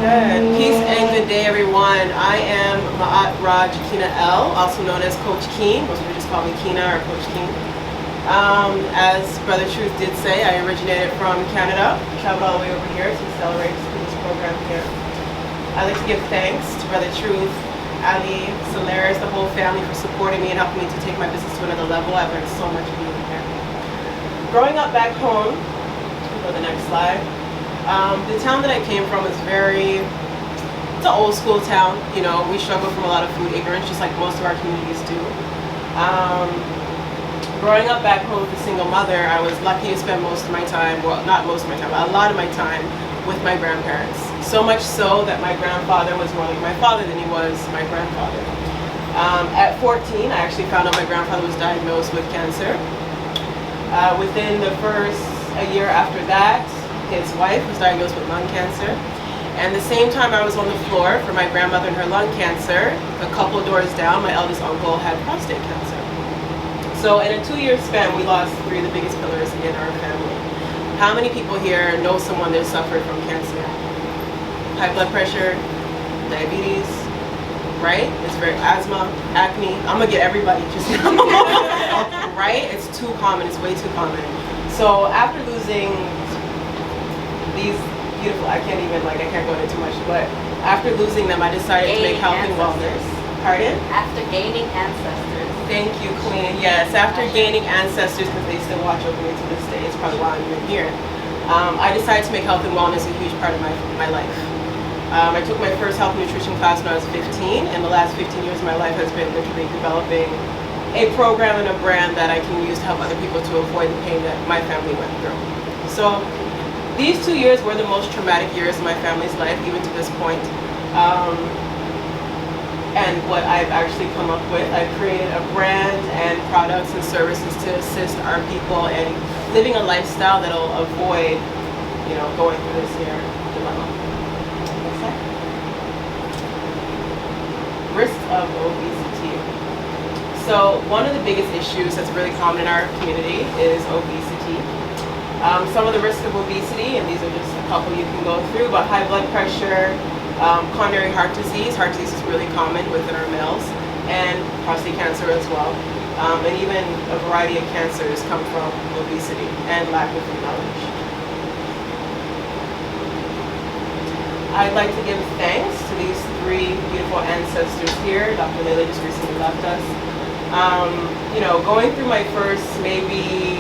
Good. Peace and good day, everyone. I am Ma'at Raj Keena L, also known as Coach Keen. Most people just call me Keena or Coach Keen. As Brother Truth did say, I originated from Canada, traveled all the way over here to celebrate this program here. I'd like to give thanks to Brother Truth, Ali, Solaris, the whole family for supporting me and helping me to take my business to another level. I've learned so much being here. Growing up back home, go to the next slide. The town that I came from is it's an old school town. You know, we struggle from a lot of food ignorance, just like most of our communities do. Growing up back home with a single mother, I was lucky to spend most of my time, well, not most of my time, but a lot of my time with my grandparents. So much so that my grandfather was more like my father than he was my grandfather. At 14, I actually found out my grandfather was diagnosed with cancer. Within the first a year after that, his wife was diagnosed with lung cancer. And the same time I was on the floor for my grandmother and her lung cancer, a couple of doors down, my eldest uncle had prostate cancer. So in a 2-year span, we lost 3 of the biggest pillars in our family. How many people here know someone that suffered from cancer? High blood pressure, diabetes, right? It's very asthma, acne. I'm gonna get everybody just right? It's too common, it's way too common. So after losing these beautiful, I can't go into too much, but after losing them, I decided to make health and wellness. Pardon? After gaining ancestors. Thank you, Queen. Yes, after gaining ancestors, because they still watch over me to this day, it's probably why I'm even here. I decided to make health and wellness a huge part of my life. I took my first health and nutrition class when I was 15, and the last 15 years of my life has been literally developing a program and a brand that I can use to help other people to avoid the pain that my family went through. So these 2 years were the most traumatic years of my family's life, even to this point. And what I've actually come up with, I've created a brand and products and services to assist our people in living a lifestyle that'll avoid, going through this here dilemma. Next slide. Risks of obesity. So one of the biggest issues that's really common in our community is obesity. Some of the risks of obesity, and these are just a couple you can go through, but high blood pressure, coronary heart disease. Heart disease is really common within our males, and prostate cancer as well. And even a variety of cancers come from obesity and lack of food knowledge. I'd like to give thanks to these 3 beautiful ancestors here. Dr. Layla just recently left us. Going through my first maybe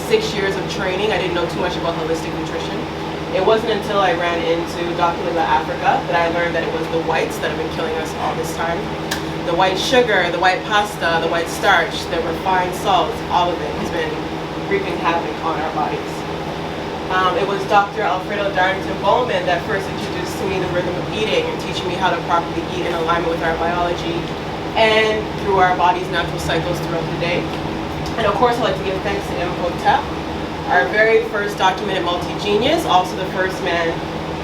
6 years of training, I didn't know too much about holistic nutrition. It wasn't until I ran into Dr. Layla Africa that I learned that it was the whites that have been killing us all this time. The white sugar, the white pasta, the white starch, the refined salt, all of it has been wreaking havoc on our bodies. It was Dr. Alfredo Darrington Bowman that first introduced to me the rhythm of eating and teaching me how to properly eat in alignment with our biology and through our body's natural cycles throughout the day. And of course, I'd like to give thanks to Imhotep, our very first documented multi-genius, also the first man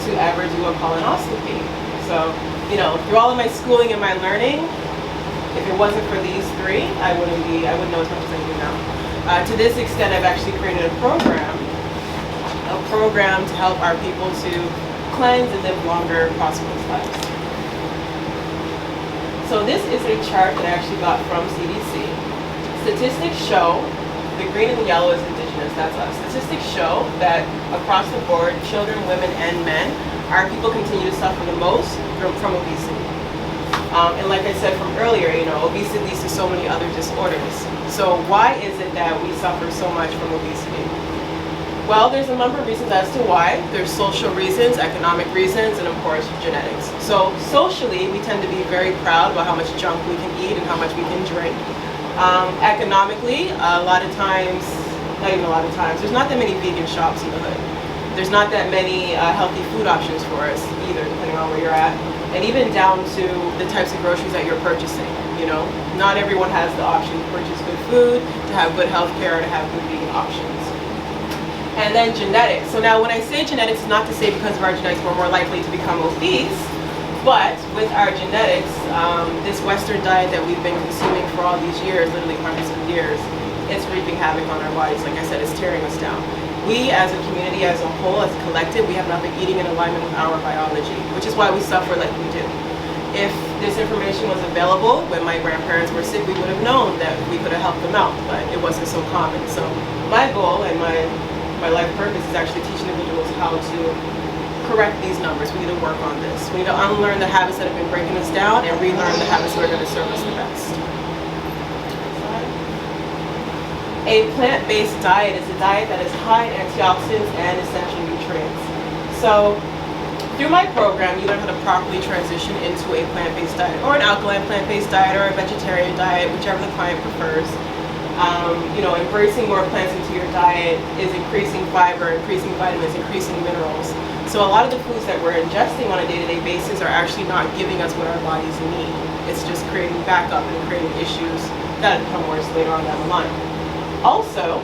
to ever do a colonoscopy. So, through all of my schooling and my learning, if it wasn't for these 3, I wouldn't know as much as I do now. To this extent, I've actually created a program to help our people to cleanse and live longer, prosperous lives. So this is a chart that I actually got from CDC. Statistics show, the green and the yellow is indigenous, that's us. Statistics show that across the board, children, women, and men, our people continue to suffer the most from obesity. And like I said from earlier, obesity leads to so many other disorders. So why is it that we suffer so much from obesity? Well, there's a number of reasons as to why. There's social reasons, economic reasons, and of course, genetics. So socially, we tend to be very proud about how much junk we can eat and how much we can drink. Economically, a lot of times, not even a lot of times, there's not that many vegan shops in the hood. There's not that many healthy food options for us either, depending on where you're at. And even down to the types of groceries that you're purchasing, Not everyone has the option to purchase good food, to have good health care, or to have good vegan options. And then genetics. So now when I say genetics, it's not to say because of our genetics we're more likely to become obese, but with our genetics, this Western diet that we've been consuming for all these years, literally hundreds of years, it's wreaking havoc on our bodies. Like I said, it's tearing us down. we as a community, as a whole, as a collective, we have not been eating in alignment with our biology, which is why we suffer like we do. If this information was available when my grandparents were sick, we would have known that we could have helped them out, but it wasn't so common. So my goal and my life purpose is actually teaching individuals how to correct these numbers. We need to work on this. We need to unlearn the habits that have been breaking us down and relearn the habits that are going to serve us the best. A plant-based diet is a diet that is high in antioxidants and essential nutrients. So through my program, you learn how to properly transition into a plant-based diet, or an alkaline plant-based diet, or a vegetarian diet, whichever the client prefers. Embracing more plants into your diet is increasing fiber, increasing vitamins, increasing minerals. So a lot of the foods that we're ingesting on a day-to-day basis are actually not giving us what our bodies need. It's just creating backup and creating issues that become worse later on down the line. Also,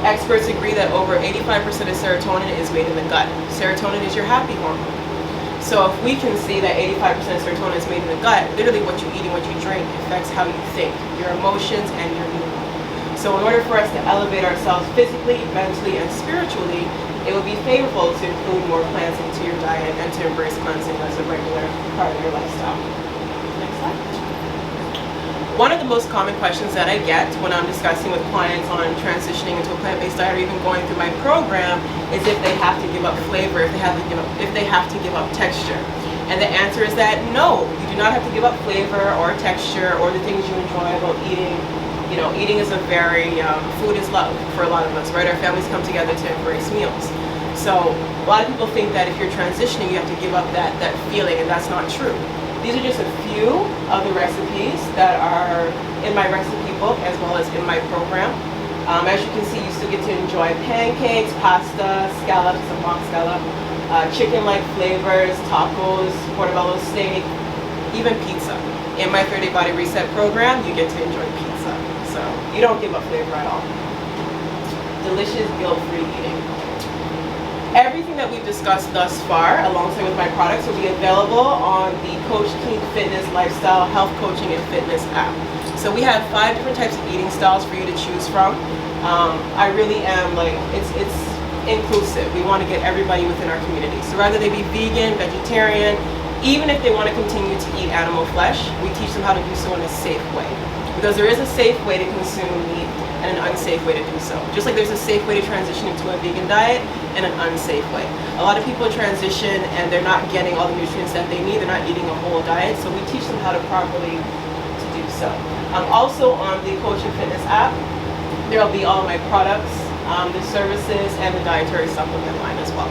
experts agree that over 85% of serotonin is made in the gut. Serotonin is your happy hormone. So if we can see that 85% of serotonin is made in the gut, literally what you eat and what you drink affects how you think, your emotions, and your mood. So in order for us to elevate ourselves physically, mentally, and spiritually, it would be favorable to include more plants into your diet and to embrace cleansing as a regular part of your lifestyle. Next slide. One of the most common questions that I get when I'm discussing with clients on transitioning into a plant-based diet or even going through my program is if they have to give up flavor, if they have to give up texture. And the answer is that no, you do not have to give up flavor or texture or the things you enjoy about eating. Eating is food is love for a lot of us, right? Our families come together to embrace meals. So a lot of people think that if you're transitioning, you have to give up that feeling, and that's not true. These are just a few of the recipes that are in my recipe book as well as in my program. As you can see, you still get to enjoy pancakes, pasta, scallops, a mock scallop, chicken-like flavors, tacos, portobello steak, even pizza. In my 30-Day Body Reset program, you get to enjoy pizza. So you don't give up flavor at all. Delicious, guilt-free eating. Everything that we've discussed thus far, alongside with my products, will be available on the Coach King Fitness Lifestyle Health Coaching and Fitness app. So we have 5 different types of eating styles for you to choose from. I really am it's inclusive. We want to get everybody within our community. So rather they be vegan, vegetarian, even if they want to continue to eat animal flesh, we teach them how to do so in a safe way. Because there is a safe way to consume meat and an unsafe way to do so. Just like there's a safe way to transition into a vegan diet and an unsafe way. A lot of people transition and they're not getting all the nutrients that they need. They're not eating a whole diet, so we teach them how to properly to do so. Also on the Coach and Fitness app, there will be all of my products, the services, and the dietary supplement line as well.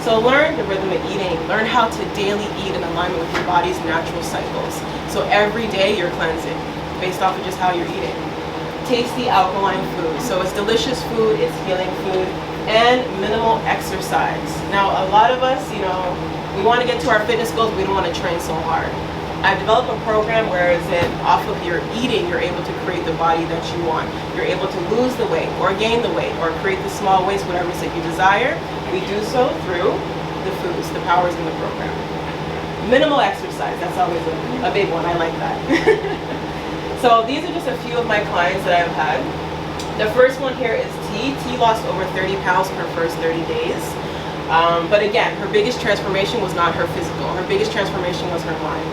So learn the rhythm of eating. Learn how to daily eat in alignment with your body's natural cycles. So every day you're cleansing based off of just how you're eating. Tasty alkaline food. So it's delicious food, it's healing food, and minimal exercise. Now a lot of us, we want to get to our fitness goals, but we don't want to train so hard. I've developed a program where off of your eating, you're able to create the body that you want. You're able to lose the weight or gain the weight or create the small waist, whatever it is that you desire. We do so through the foods, the powers in the program. Minimal exercise, that's always a big one. I like that. So these are just a few of my clients that I've had. The first one here is T. T lost over 30 pounds in her first 30 days. But again, her biggest transformation was not her physical. Her biggest transformation was her mind.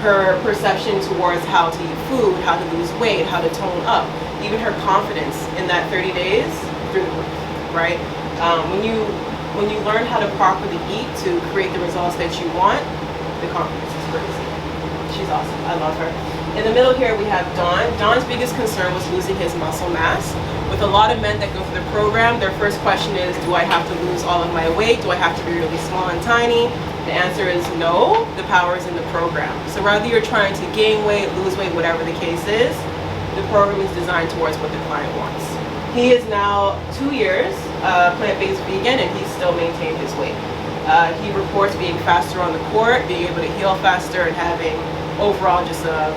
Her perception towards how to eat food, how to lose weight, how to tone up. Even her confidence in that 30 days through the roof, right? When you learn how to properly eat to create the results that you want, the confidence is crazy. She's awesome. I love her. In the middle here we have Don. Don's biggest concern was losing his muscle mass. With a lot of men that go through the program, their first question is, do I have to lose all of my weight? Do I have to be really small and tiny? The answer is no. The power is in the program. So rather you're trying to gain weight, lose weight, whatever the case is, the program is designed towards what the client wants. He is now 2 years plant-based vegan, and he's still maintained his weight. He reports being faster on the court, being able to heal faster, and having overall just a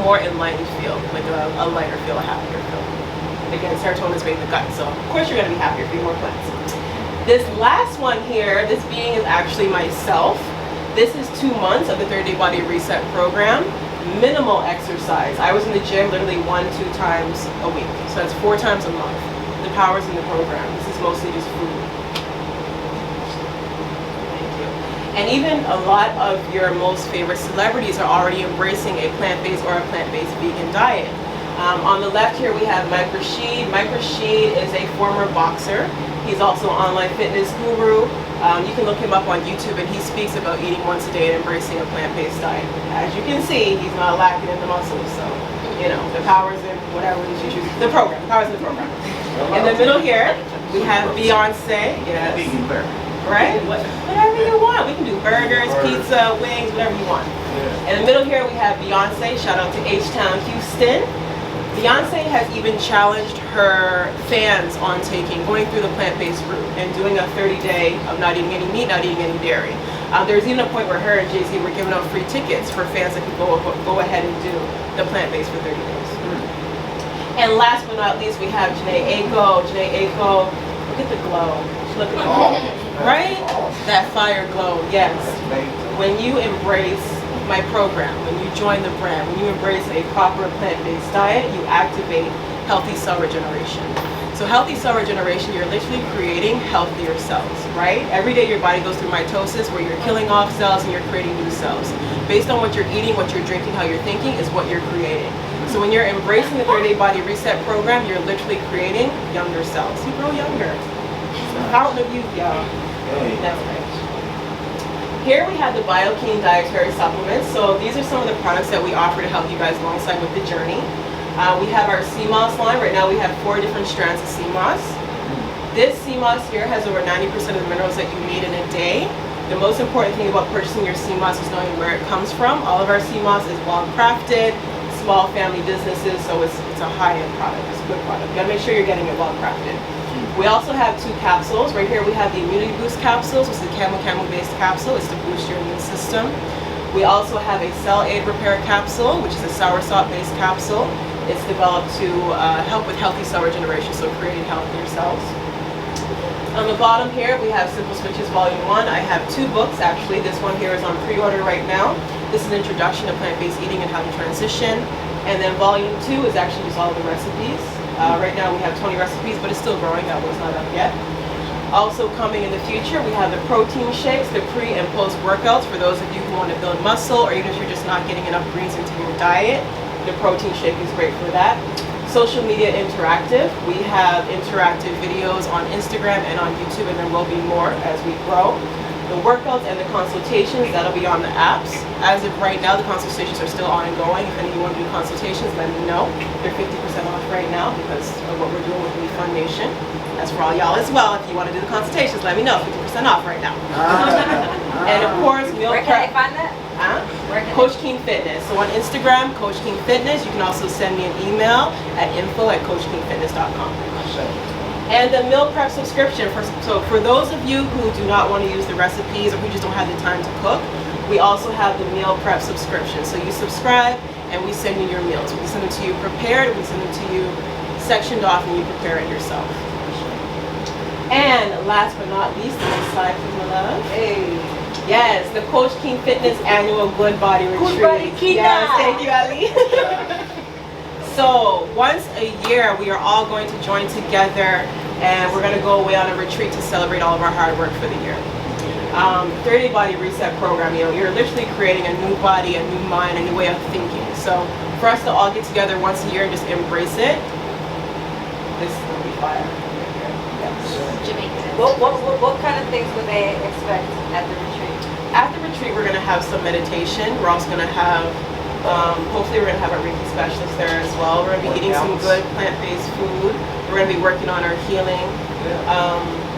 more enlightened feel, like a lighter feel, a happier feel. Again, serotonin is made in the gut, so of course you're going to be happier if you eat more plants. This last one here, this being is actually myself. This is 2 months of the 30-Day Body Reset program. minimal exercise. I was in the gym literally 1-2 times a week. So that's 4 times a month. The power's in the program. This is mostly just food. Thank you. And even a lot of your most favorite celebrities are already embracing a plant-based or a plant-based vegan diet. On the left here we have Mike Rashid. Mike Rashid is a former boxer. He's also an online fitness guru. You can look him up on YouTube, and he speaks about eating once a day and embracing a plant-based diet. As you can see, he's not lacking in the muscles, so, you know, the power's in whatever it is you choose. The program, the power's in the program. In the middle here, we have Beyonce. Yes. Vegan burger. Right? Whatever you want. We can do burgers, pizza, wings, whatever you want. In the middle here, we have Beyonce. Shout out to H-Town, Houston. Beyonce has even challenged her fans on going through the plant-based route and doing a 30-day of not eating any meat, not eating any dairy. There's even a point where her and Jay-Z were giving out free tickets for fans that could go ahead and do the plant-based for 30 days. And last but not least, we have Janae Aiko. Janae Aiko, look at the glow. Look at the glow. Right? That fire glow, yes. When you embrace my program, when you join the brand, when you embrace a proper plant-based diet, you activate healthy cell regeneration. So healthy cell regeneration, you're literally creating healthier cells, right? Every day your body goes through mitosis where you're killing off cells and you're creating new cells. Based on what you're eating, what you're drinking, how you're thinking is what you're creating. So when you're embracing the 30-day body reset program, you're literally creating younger cells. You grow younger. It's the fountain of youth, y'all. That's right. Here we have the BioKeen dietary supplements. So these are some of the products that we offer to help you guys alongside with the journey. We have our sea moss line. Right now we have 4 different strands of sea moss. This sea moss here has over 90% of the minerals that you need in a day. The most important thing about purchasing your sea moss is knowing where it comes from. All of our sea moss is well crafted, small family businesses, so it's a high-end product. It's a good product. You gotta make sure you're getting it well crafted. We also have 2 capsules. Right here we have the Immunity Boost capsules, which is a camel based capsule. It's to boost your immune system. We also have a Cell Aid Repair capsule, which is a sour salt based capsule. It's developed to help with healthy cell regeneration, so creating healthier cells. On the bottom here we have Simple Switches Volume 1. I have 2 books actually. This one here is on pre-order right now. This is an introduction to plant-based eating and how to transition. And then Volume 2 is actually just all the recipes. Right now we have 20 recipes, but it's still growing. That one's not up yet. Also coming in the future, we have the protein shakes, the pre and post workouts for those of you who want to build muscle, or even if you're just not getting enough greens into your diet. The protein shake is great for that. Social media interactive. We have interactive videos on Instagram and on YouTube, and there will be more as we grow. The workouts and the consultations, that'll be on the apps. As of right now, the consultations are still ongoing. If any of you want to do consultations, let me know. They're 50% off right now because of what we're doing with the Fun Nation. That's for all y'all as well. If you want to do the consultations, let me know. 50% off right now. And of course, meal Where prep. can I find that? Where can Coach King Fitness. So on Instagram, Coach King Fitness. You can also send me an email at info@coachkingfitness.com. And the meal prep subscription, so for those of you who do not want to use the recipes or who just don't have the time to cook, we also have the meal prep subscription. So you subscribe and we send you your meals. We can send them to you prepared, we send them to you sectioned off, and you prepare it yourself. And last but not least, the next slide, please, my love. Hey. Yes, the Coach King Fitness Annual Good Body Retreat. Good Body Kina. Yes, thank you, Ali. So once a year, we are all going to join together and we're going to go away on a retreat to celebrate all of our hard work for the year. 30-day Body Reset Program, you know, you're literally creating a new body, a new mind, a new way of thinking. So for us to all get together once a year and just embrace it, this is going to be fire. Jamaican. What kind of things would they expect at the retreat? At the retreat, we're going to have some meditation. We're also going to have hopefully we're going to have a Reiki specialist there as well. We're going to be eating some good plant-based food. We're going to be working on our healing.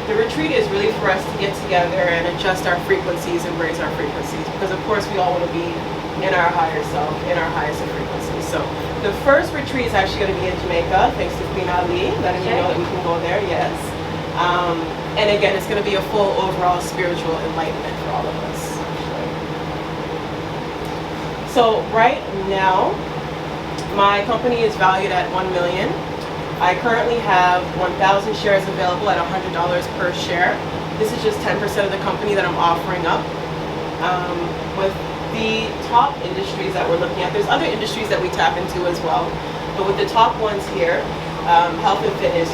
The retreat is really for us to get together and adjust our frequencies and raise our frequencies, because of course we all want to be in our higher self, in our highest of frequencies. So the first retreat is actually going to be in Jamaica, thanks to Queen Ali, letting me know that we can go there, yes. And again, it's going to be a full overall spiritual enlightenment for all of us. So right now, my company is valued at $1 million. I currently have 1,000 shares available at $100 per share. This is just 10% of the company that I'm offering up. With the top industries that we're looking at, there's other industries that we tap into as well, but with the top ones here, health and fitness,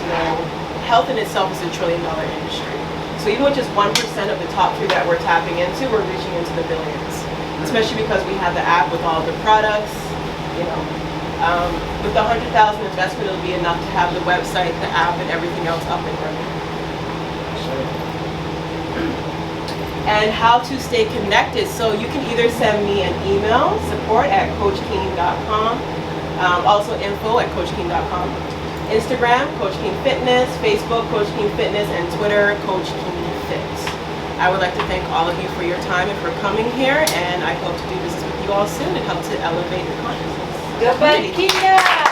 health in itself is a $1 trillion industry. So even with just 1% of the top 3 that we're tapping into, we're reaching into the billions. Especially because we have the app with all the products, with the 100,000 investment, it'll be enough to have the website, the app, and everything else up and running. And how to stay connected. So you can either send me an email, support@coachkeen.com, also info@coachkeen.com. Instagram, Coach Keen Fitness, Facebook, Coach Keen Fitness, and Twitter, Coach Keen Fit. I would like to thank all of you for your time and for coming here, and I hope to do business with you all soon and help to elevate the consciousness. Good, Kina!